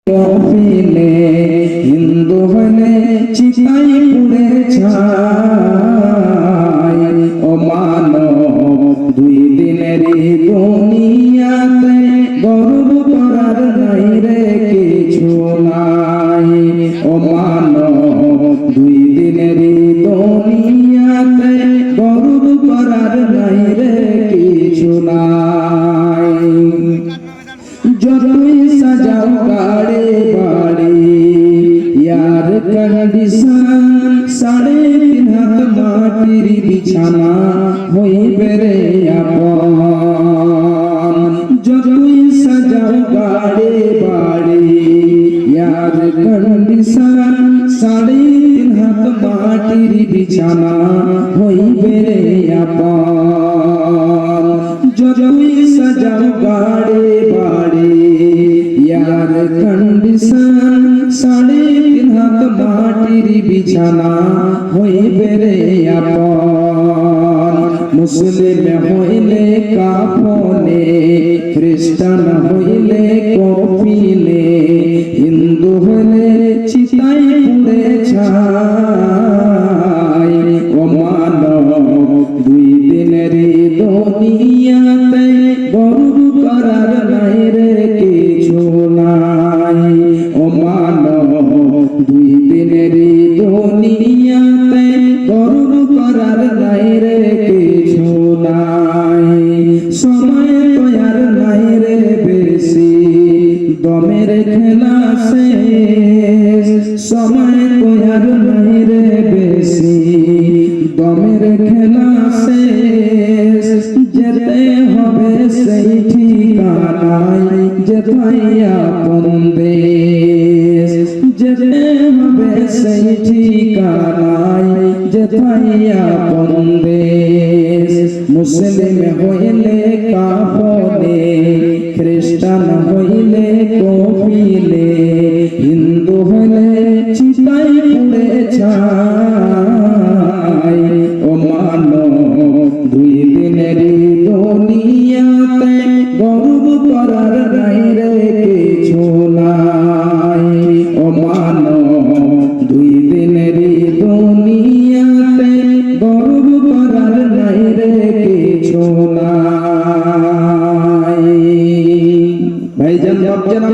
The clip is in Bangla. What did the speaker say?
কফিলে হিন্দু হলে চিতাই পুড়ে ছাই ও মানব দুই দিনের দুনিয়াতে গর্ব করার নাই রে কিছু নাই ও মানব দুই দিনের দুনিয়াতে গর্ব করার নাই রে কিছু নাই যতই সাজাও গাড়ি বাড়ি यार कंडीशन 3.5 हाथ माटिर बिछाना হইবে রে আপন যতই সাজাও গাড়ি বাড়ি यार कंडीशन 3.5 हाथ माटिर बिछाना হইবে রে আপন যতই সাজাও গাড়ি বাড়ি यार कंडीशन 3.5 हाथ माटिर बिछाना হইবে রে আপন মুসলিম হইলে কাফনে খ্রিস্টান হইলে কফিলে হিন্দু হইলে চিতাই পুড়ে ছাই ও মানব দুই দিনের দুনিয়াতে গর্ব করার নাই রে কিছু নাই ও মানব দুই দিনের দুনিয়াতে গর্ব করার নাই রে কিছু নাই সময় তো আর নাই রে বেশি দমের খেলা শেষ সময় তো আর নাই রে বেশি দমের খেলা শেষ যেতে হবে সেই ঠিকানায় যেথায় আপন দেশ যেতে হবে সেই ঠিকানায় যেথায় আপন দেশ মুসলিম হইলে কাফনে খ্রিস্টান হইলে কফিলে হিন্দু হইলে চিতাই পুড়ে ছাই ও মানব দুই দিনের দুনিয়াতে গর্ব করার নাই রে কিছু নাই ও মানব দুই দিনের দুনিয়াতে গর্ব করার নাই রে কিছু নাই ভাইজান বাপজান